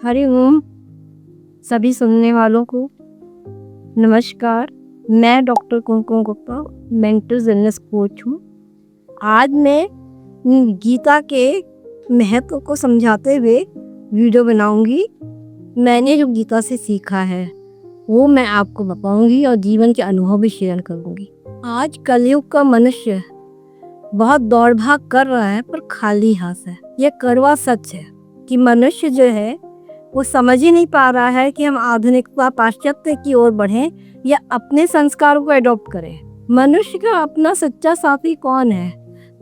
हरि ओम सभी सुनने वालों को नमस्कार। मैं डॉक्टर कुमकुम गुप्ता मेंटल इलनेस कोच हूँ। आज मैं गीता के महत्व को समझाते हुए वीडियो बनाऊंगी। मैंने जो गीता से सीखा है वो मैं आपको बताऊंगी और जीवन के अनुभव भी शेयर करूंगी। आज कलयुग का मनुष्य बहुत दौड़ भाग कर रहा है पर खाली हाथ है। यह कड़वा सच है कि मनुष्य जो है वो समझ ही नहीं पा रहा है कि हम आधुनिकता पाश्चात्य की ओर बढ़ें या अपने संस्कारों को अडॉप्ट करें। मनुष्य का अपना सच्चा साथी कौन है?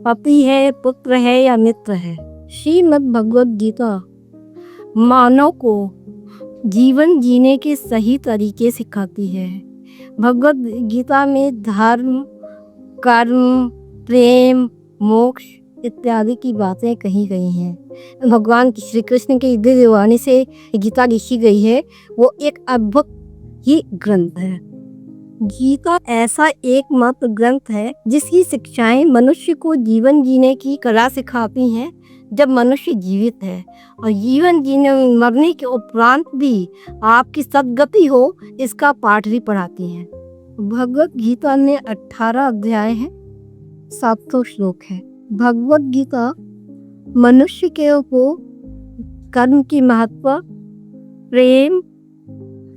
पति है, पुत्र है या मित्र है? श्रीमद् भगवद गीता मानव को जीवन जीने के सही तरीके सिखाती है। भगवद गीता में धर्म, कर्म, प्रेम, मोक्ष इत्यादि की बातें कही गई हैं। भगवान श्री कृष्ण की दिव्य वाणी से गीता लिखी गई है, वो एक अद्भुत ही ग्रंथ है। गीता ऐसा एकमात्र ग्रंथ है जिसकी शिक्षाएं मनुष्य को जीवन जीने की कला सिखाती हैं। जब मनुष्य जीवित है और जीवन जीने मरने के उपरांत भी आपकी सद्गति हो, इसका पाठ भी पढ़ाती हैं। भगवद गीता में 18 अध्याय हैं, 700 श्लोक है। भगवद गीता मनुष्य को कर्म की महत्व, प्रेम,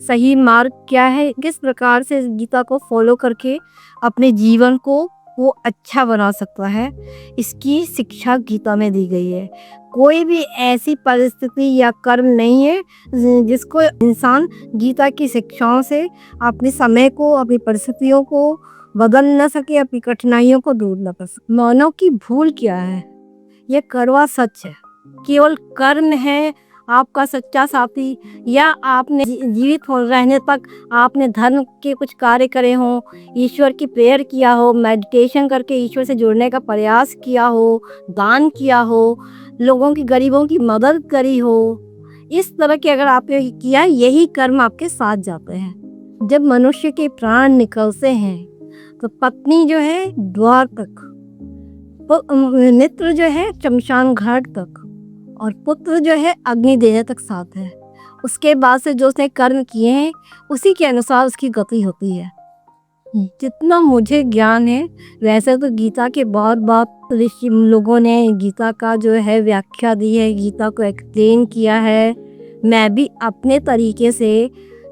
सही मार्ग क्या है, किस प्रकार से इस गीता को फॉलो करके अपने जीवन को वो अच्छा बना सकता है, इसकी शिक्षा गीता में दी गई है। कोई भी ऐसी परिस्थिति या कर्म नहीं है जिसको इंसान गीता की शिक्षाओं से अपने समय को, अपनी परिस्थितियों को बदल न सके, अपनी कठिनाइयों को दूर न कर सके। मानव की भूल क्या है? यह कड़वा सच है। केवल कर्म है आपका सच्चा साथी, या आपने जीवित हो रहने तक आपने धर्म के कुछ कार्य करे हों, ईश्वर की प्रेयर किया हो, मेडिटेशन करके ईश्वर से जुड़ने का प्रयास किया हो, दान किया हो, लोगों की, गरीबों की मदद करी हो, इस तरह के अगर आपने किया, यही कर्म आपके साथ जाते हैं। जब मनुष्य के प्राण निकलते हैं तो पत्नी जो है द्वार तक, मित्र जो है शमशान घाट तक, और पुत्र जो है अग्नि देने तक साथ है। उसके बाद से जो उसने कर्म किए हैं उसी के अनुसार उसकी गति होती है। जितना मुझे ज्ञान है, वैसे तो गीता के बहुत ऋषि लोगों ने गीता का जो है व्याख्या दी है, गीता को एक्सप्लेन किया है। मैं भी अपने तरीके से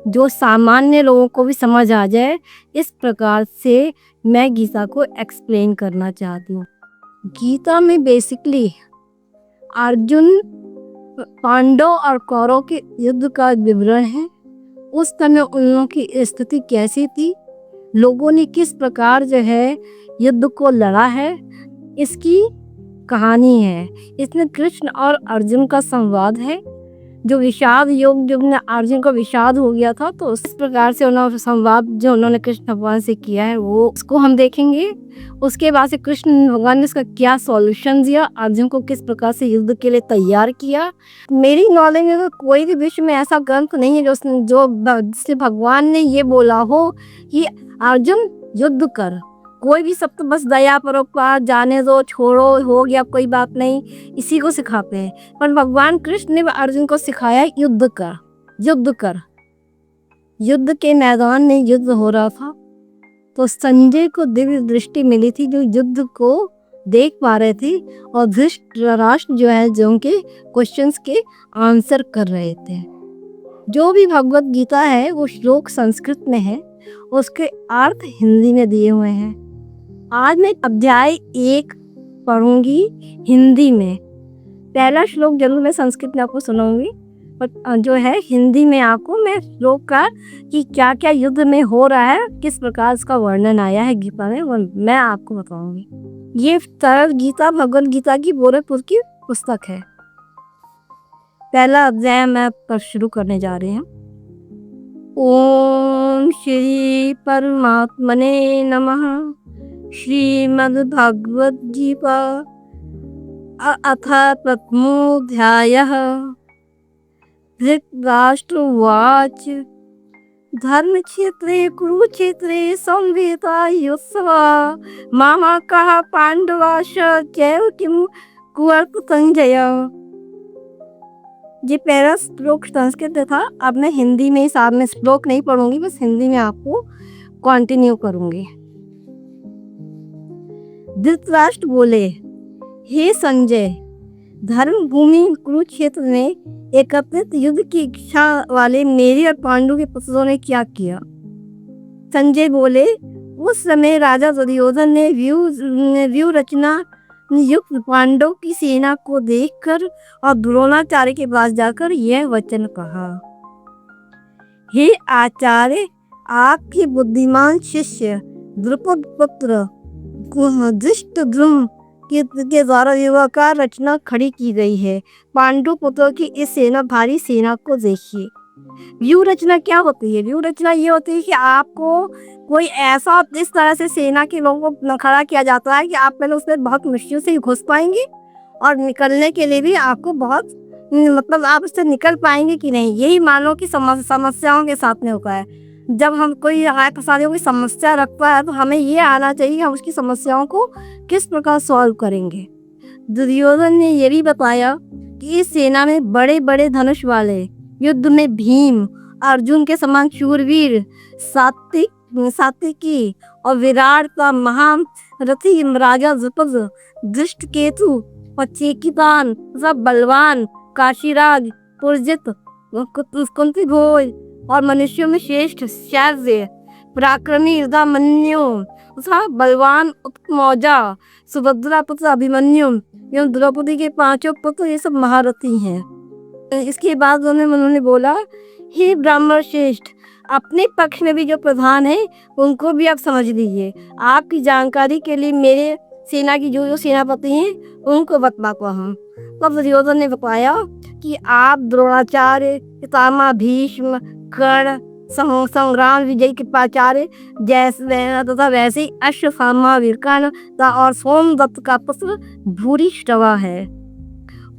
जो सामान्य लोगों को भी समझ आ जाए, इस प्रकार से मैं गीता को एक्सप्लेन करना चाहती हूँ। गीता में बेसिकली अर्जुन, पांडव और कौरव के युद्ध का विवरण है। उस समय उन लोगों की स्थिति कैसी थी, लोगों ने किस प्रकार जो है युद्ध को लड़ा है, इसकी कहानी है। इसमें कृष्ण और अर्जुन का संवाद है। जो विषाद योग, जब अर्जुन को विषाद हो गया था, तो उस प्रकार से उन्होंने संवाद जो उन्होंने कृष्ण भगवान से किया है, वो उसको हम देखेंगे। उसके बाद से कृष्ण भगवान ने इसका क्या सॉल्यूशन दिया, अर्जुन को किस प्रकार से युद्ध के लिए तैयार किया। मेरी नॉलेज में तो कोई भी विश्व में ऐसा ग्रंथ नहीं है जिससे भगवान ने ये बोला हो कि अर्जुन युद्ध कर। कोई भी सब तो बस दया परोपकार, जाने दो, छोड़ो, हो गया, कोई बात नहीं, इसी को सिखाते हैं। पर भगवान कृष्ण ने अर्जुन को सिखाया युद्ध कर, युद्ध कर। युद्ध के मैदान में युद्ध हो रहा था, तो संजय को दिव्य दृष्टि मिली थी, जो युद्ध को देख पा रहे थे, और धृतराष्ट्र जो है जो उनके क्वेश्चंस के आंसर कर रहे थे। जो भी भगवद गीता है वो श्लोक संस्कृत में है, उसके अर्थ हिंदी में दिए हुए हैं। आज मैं अध्याय 1 पढ़ूंगी हिंदी में। पहला श्लोक जरूर मैं संस्कृत में आपको सुनाऊंगी, पर जो है हिंदी में आपको मैं श्लोक का कि क्या क्या युद्ध में हो रहा है, किस प्रकार इसका वर्णन आया है गीता में, वो मैं आपको बताऊंगी। ये तरह गीता भगवद गीता की गोरखपुर की पुस्तक है। पहला अध्याय मैं पर शुरू करने जा रही हूँ। ओम श्री परमात्मने नमः। श्रीमद् भगवद गीता अथ प्रथमोऽध्यायः। धृतराष्ट्र उवाच धर्मक्षेत्रे कुरुक्षेत्रे संवेता युत्सवा मामकः पाण्डवाश्च चैव किं कुअर्क संजय। ये पहला श्लोक संस्कृत था। अब मैं हिंदी में साथ में श्लोक नहीं पढ़ूंगी, बस हिंदी में आपको कंटिन्यू करूंगी। धृतराष्ट्र बोले, हे संजय, धर्म भूमि कुरुक्षेत्र में एकत्रित युद्ध की इच्छा वाले मेरे और पांडु के पुत्रों ने क्या किया? संजय बोले, उस समय राजा दुर्योधन ने व्यूह रचना युक्त पांडवों की सेना को देखकर और द्रोणाचार्य के पास जाकर यह वचन कहा, हे आचार्य, आपके बुद्धिमान शिष्य द्रुपद पुत्र धृष्टद्युम्न के द्वारा युवाकार रचना खड़ी की गई है। पांडु पुत्रों की इस भारी सेना को देखिए। व्यूह रचना क्या होती है? व्यूह रचना ये होती है कि आपको कोई ऐसा इस तरह से सेना के लोगों को खड़ा किया जाता है कि आप पहले उसमें बहुत मुश्किल से घुस पाएंगे और निकलने के लिए भी आपको बहुत आप उससे निकल पाएंगे कि नहीं। यही मानव की समस्याओं के साथ में होता है। जब हम कोई फसाने की समस्या रखता है तो हमें ये आना चाहिए कि हम उसकी समस्याओं को किस प्रकार सॉल्व करेंगे। दुर्योधन ने ये भी बताया कि इस सेना में बड़े बड़े धनुष वाले, युद्ध में भीम अर्जुन के समान शूरवीर, सात्विकी और विराट का महान रथी राजा द्रुपद, धृष्टकेतु और चेकितान तथा बलवान काशीराज, पुरजित, कुंती घोष और मनुष्यों में श्रेष्ठ शौर्य पराक्रमी युधामन्यु तथा बलवान उत्तमौजा, सुभद्रा पुत्र अभिमन्यु एवं द्रौपदी के पांचों पुत्र, ये सब महारथी हैं। इसके बाद उन्होंने बोला, हे ब्राह्मण श्रेष्ठ, अपने पक्ष में भी जो प्रधान है उनको भी आप समझ लीजिए। आपकी जानकारी के लिए मेरे सेना की जो सेनापति हैं उनको बतलाता हूँ। तब दुर्योधन ने बताया कि आप द्रोणाचार्य, पितामह भीष्म, कर्ण, संग्राम विजय कृपाचार्य जैसे तथा वैसे ही अश्वत्थामा वीरकर्ण और सोमदत्त का पुत्र भूरिश्रवा है।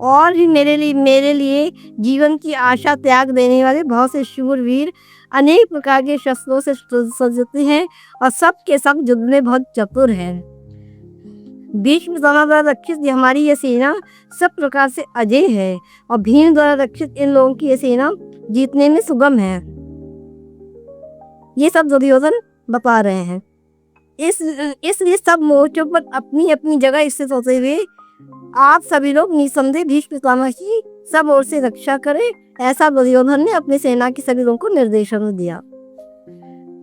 और भी मेरे लिए जीवन की आशा त्याग देने वाले बहुत से शूरवीर अनेक प्रकार के शस्त्रों से सज्जित हैं और सब के सब युद्ध में बहुत चतुर हैं। भीष्म द्वारा रक्षित हमारी यह सेना सब प्रकार से अजय है और भीम द्वारा रक्षित इन लोगों की यह सेना जीतने में सुगम है। ये सब दुर्योधन बता रहे हैं। इसलिए सब मोर्चों पर अपनी अपनी जगह स्थित होते हुए आप सभी लोग निसंदेह भीष्म पितामह की सब ओर से रक्षा करें, ऐसा दुर्योधन ने अपनी सेना के सभी लोगों को निर्देशन दिया।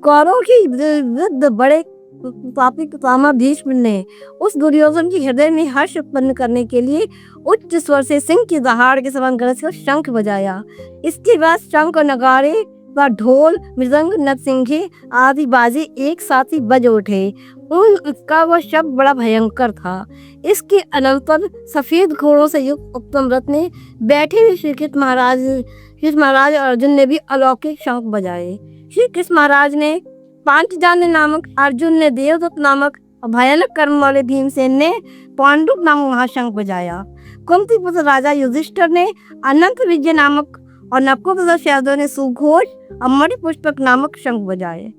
कौरवों के विरुद्ध बड़े पापी पितामह भीष्म ने उस दुर्योधन के हृदय में हर्ष उत्पन्न करने के लिए उच्च स्वर से सिंह की दहाड़ के समान गरज कर शंख बजाया। इसके बाद शंख और नगाड़े व ढोल, मृदंग, नरसिंघे आदि बाजे एक साथ ही बज उठे। उनका वह शब्द बड़ा भयंकर था। इसके अनंतर सफेद घोड़ों से युक्त उत्तम रथ ने बैठे हुए श्री कृष्ण महाराज अर्जुन ने भी अलौकिक शंख बजाए। श्री कृष्ण महाराज ने पांचजन्य नामक, अर्जुन ने देवदत्त नामक और भयानक कर्म वाले भीमसेन ने पांडुक नामक महाशंख बजाया। कुंती पुत्र राजा युधिष्ठिर ने अनंत विजय नामक और नकुल यादव ने सुघोष और मणिपुष्पक नामक शंख बजाए।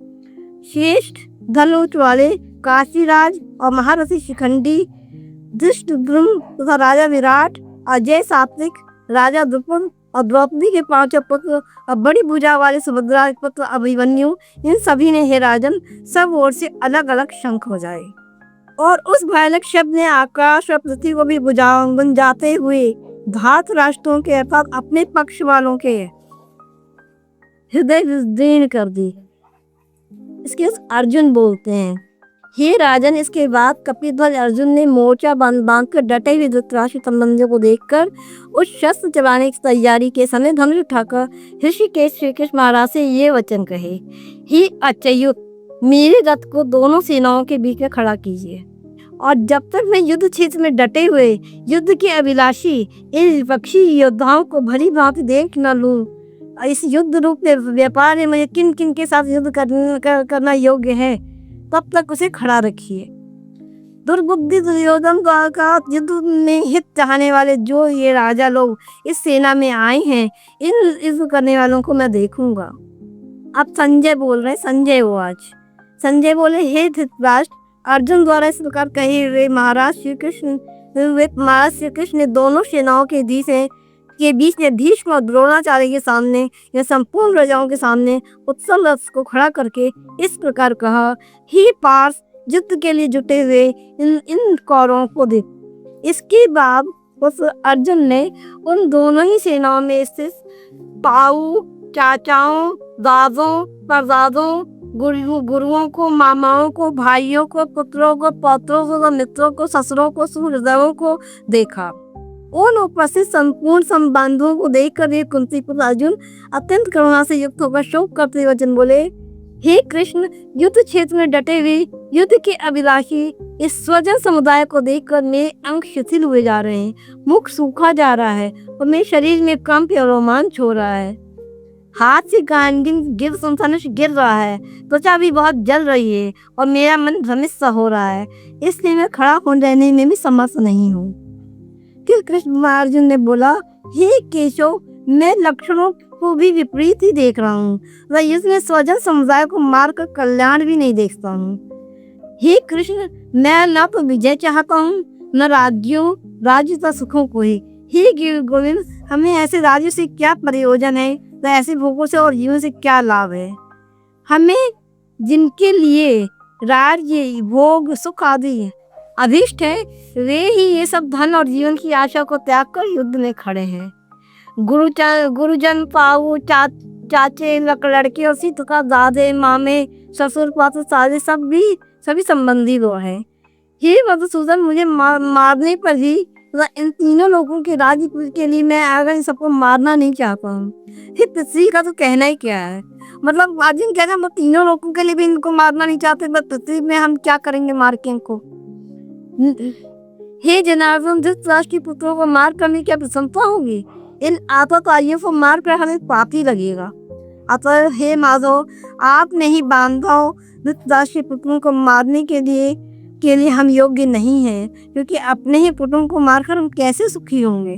श्रेष्ठ धनुष वाले काशीराज और महारथी शिखंडी धृष्टद्युम्न तथा राजा विराट, अजय सात्विक, राजा द्रुपद और द्रौपदी के पांचों पुत्र और बड़ी भुजा वाले सुभद्रा के पुत्र अभिमन्यु, इन सभी ने हे राजन सब ओर से अलग अलग शंख बजाए और उस भयानक शब्द ने आकाश और पृथ्वी को भी गुंजाते हुए धातराष्ट्रों के अर्थात अपने पक्ष वालों के हृदय विदीर्ण कर दी। इसके अर्जुन बोलते हैं, हे राजन, इसके बाद कपिध्वज अर्जुन ने मोर्चा बांध कर डटे हुए धृतराष्ट्र संबंधियों को देखकर उस शस्त्र चलाने की तैयारी के समय धनुष उठाकर ऋषिकेश श्री कृष्ण महाराज से ये वचन कहे, हे अच्युत, मेरे रथ को दोनों सेनाओं के बीच में खड़ा कीजिए और जब तक मैं युद्ध क्षेत्र में डटे हुए युद्ध के अभिलाषी इन विपक्षी योद्धाओं को भली भांति देख न लूं, इस युद्ध रूप में व्यापार में मुझे किन किन के साथ युद्ध करना योग्य है, तब तक उसे खड़ा रखिए। दुर्बुद्धि दुर्योधन का युद्ध में हित चाहने वाले जो ये राजा लोग इस सेना में आए हैं, इन युद्ध करने वालों को मैं देखूंगा। अब संजय बोल रहे, संजय बोले, हे धृतराष्ट्र, अर्जुन द्वारा इस प्रकार कहे हुए महाराज श्री कृष्ण महाराज श्री कृष्ण ने दोनों सेनाओं के बीच में भीष्म और द्रोणाचार्य के सामने या संपूर्ण राजाओं के सामने उत्सल रथ को खड़ा करके इस प्रकार कहा, हे पार्थ, युद्ध के लिए जुटे हुए इन कौरवों को देख। इसके बाद उस अर्जुन ने उन दोनों ही सेनाओं में स्थित ताऊ, चाचाओं, दादों, परदादों, गुरुओं को, मामाओं को, भाइयों को, पुत्रों को, पौत्रों को, मित्रों को, ससुरों को, सुहृदयों को देखा। उन उपस्थित संपूर्ण संबंधों को देखकर ये कुंती पुत्र अर्जुन अत्यंत करुणा से युक्त होकर शोक करते वचन बोले, हे कृष्ण, युद्ध क्षेत्र में डटे हुए युद्ध के अभिलाषी इस स्वजन समुदाय को देखकर मेरे अंग शिथिल हुए जा रहे हैं, मुख सूखा जा रहा है और मेरे शरीर में कंप और रोमांच हो रहा है। हाथ से गिर धनुष गिर रहा है, त्वचा भी बहुत जल रही है और मेरा मन भ्रमित सा हो रहा है, इसलिए मैं खड़ा हो रहने में भी समर्थ नहीं हूँ। फिर कृष्ण अर्जुन ने बोला, हे केशव, मैं लक्षणों को भी विपरीत ही देख रहा हूँ, वह इसमें स्वजन समुदाय को मारकर कल्याण भी नहीं देखता हूँ। हे कृष्ण, मैं न तो विजय चाहता हूँ न राज्य तथा सुखों को ही। हे गोविंद, हमें ऐसे राज्य से क्या प्रयोजन है, तो ऐसे भोगों से और जीवन से क्या लाभ है। हमें जिनके लिए राज्य, भोग, सुख आदि अभिष्ट है, वे ही ये सब धन और जीवन की आशा को त्याग कर युद्ध में खड़े हैं। गुरुजन, ताऊ, चाचे, लड़के और तथा दादे, मामे, ससुर, पात्र, साले सभी संबंधी लोग हैं। हे मधुसूदन, मुझे मारने पर भी इन तीनों लोगों के राज्य के लिए मैं अगर इन सबको मारना नहीं चाहता हूँ। फिर पृथ्वी का तो कहना ही क्या है, मतलब अर्जुन कहना हम तीनों लोगों के लिए भी इनको मारना नहीं चाहते, बस पृथ्वी में हम क्या करेंगे मार के इनको। हे जनार्दन, धृतराष्ट्र के पुत्रों को मार करने क्या प्रसन्नता होगी? इन आतताइयों को मार कर हमें पाप ही लगेगा। अतः हे माधव, आपने ही बांधा धृतराष्ट्र के पुत्रों को मारने के लिए हम योग्य नहीं हैं, क्योंकि अपने ही पुत्रों को मारकर हम कैसे सुखी होंगे।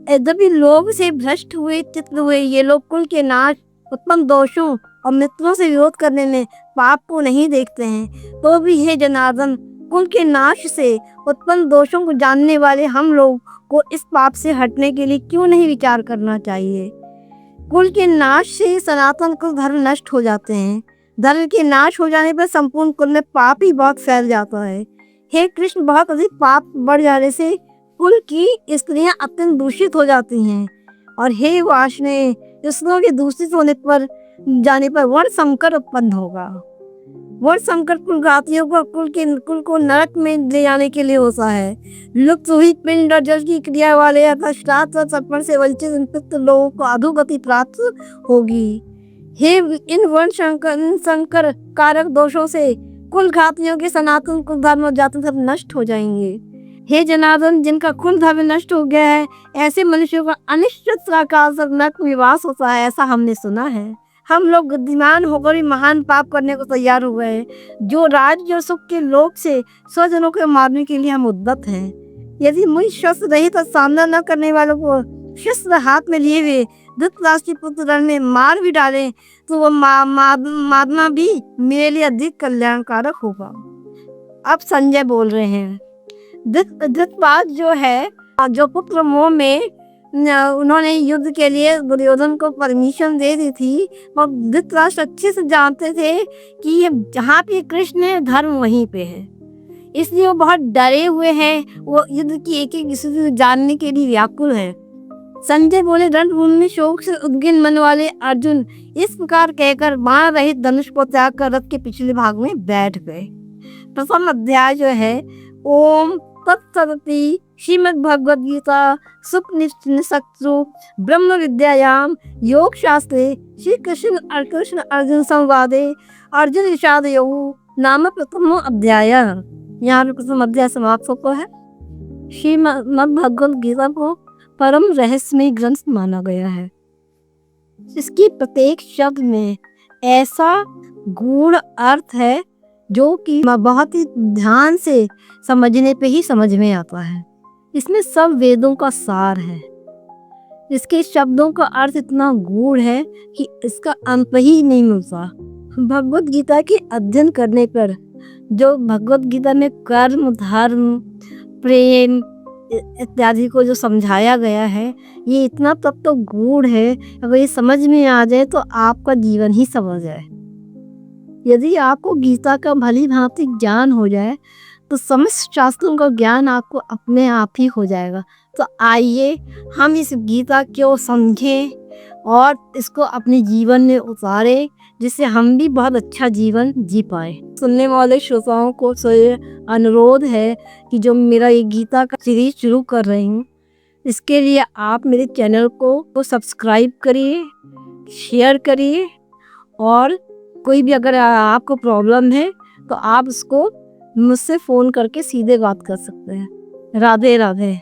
यद्यपि लोभ से भ्रष्ट हुए चित्त हुए ये लोग कुल के नाश, उत्पन्न दोषों और मित्रों से विरोध करने में पाप को नहीं देखते हैं, तो भी हे जनार्दन, कुल के नाश से उत्पन्न दोषों को जानने वाले हम लोग को इस पाप से हटने के लिए क्यों नहीं विचार करना चाहिए। कुल के नाश से सनातन कुल धर्म नष्ट हो जाते हैं। धर्म के नाश हो जाने पर संपूर्ण कुल में पाप ही बहुत फैल जाता है। हे कृष्ण, बहुत अधिक पाप बढ़ जाने से कुल की स्त्रियां अत्यंत दूषित हो जाती हैं, और हे वाष्णे, स्त्रियों के दूषित होने पर वर्ण संकर उत्पन्न होगा। वर्ण संकर कुल घातियों को कुल को नरक में ले जाने के लिए होता है। लुप्त हुई पिंड और जल की क्रिया वाले श्राद्ध व तर्पण से वंचित पितृ लोगों को अधोगति प्राप्त होगी। हे इन वर्ण संकर कारक दोषों से कुल घातियों के सनातन कुल धर्म और जाति धर्म नष्ट हो जाएंगे। हे जनार्दन, जिनका कुल धर्म नष्ट हो गया है, ऐसे मनुष्यों का अनिश्चित काल तक नरक निवास होता है, ऐसा हमने सुना है। हम लोग बुद्धिमान होकर भी महान पाप करने को तैयार हो गए। जो राज्य और सुख के लोक से स्वजनों को मारने के लिए हम उद्यत हैं। यदि मुझ शस्त्र रहित सामना न करने वालों को शस्त्र हाथ में लिए हुए धृतराष्ट्र के पुत्र रण में मार भी डालें, तो वो मारना भी मेरे लिए अधिक कल्याणकारक होगा। अब संजय बोल रहे हैं। धृतराष्ट्र जो है, जो पुत्र मोह में उन्होंने युद्ध के लिए दुर्योधन को परमिशन दे दी थी, और धृतराष्ट्र अच्छे से जानते थे कि ये जहाँ पे कृष्ण है धर्म वहीं पे है, इसलिए वो बहुत डरे हुए हैं। वो युद्ध की एक एक स्थिति जानने के लिए व्याकुल है। संजय बोले, रणभूमि में शोक से उद्विग्न मन वाले अर्जुन इस प्रकार कहकर बाण रहित धनुष को त्याग कर रथ के पिछले भाग में बैठ गए। प्रथम अध्याय जो है, ओम तत्सदिति श्रीमद् भगवद गीता सुपनिषत्सु ब्रह्म विद्यायाम योग शास्त्रे श्री कृष्ण अर्जुन संवादे अर्जुन विषाद योग नाम प्रथम अध्याय। यहाँ पे प्रथम अध्याय समाप्त होता है। श्रीमद् भगवद गीता को परम रहस्यमय ग्रंथ माना गया है। इसकी प्रत्येक शब्द में ऐसा गूढ़ अर्थ है जो कि बहुत ही ध्यान से समझने पे ही समझ में आता है। इसमें सब वेदों का सार है। इसके शब्दों का अर्थ इतना गूढ़ है कि इसका अंत ही नहीं मिलता। भगवद गीता के अध्ययन करने पर जो भगवद गीता में कर्म, धर्म, प्रेम, इत्यादि को जो समझाया गया है, ये इतना तब तो गूढ़ है, अगर ये समझ में आ जाए तो आपका जीवन ही संवर जाए। यदि आपको गीता का भली भांति ज्ञान हो जाए तो समस्त शास्त्रों का ज्ञान आपको अपने आप ही हो जाएगा। तो आइए हम इस गीता को समझें और इसको अपने जीवन में उतारें, जिससे हम भी बहुत अच्छा जीवन जी पाए। सुनने वाले श्रोताओं को अनुरोध है कि जो मेरा ये गीता का सीरीज शुरू कर रही हूँ, इसके लिए आप मेरे चैनल को सब्सक्राइब करिए, शेयर करिए, और कोई भी अगर आपको प्रॉब्लम है तो आप उसको मुझसे फ़ोन करके सीधे बात कर सकते हैं। राधे राधे।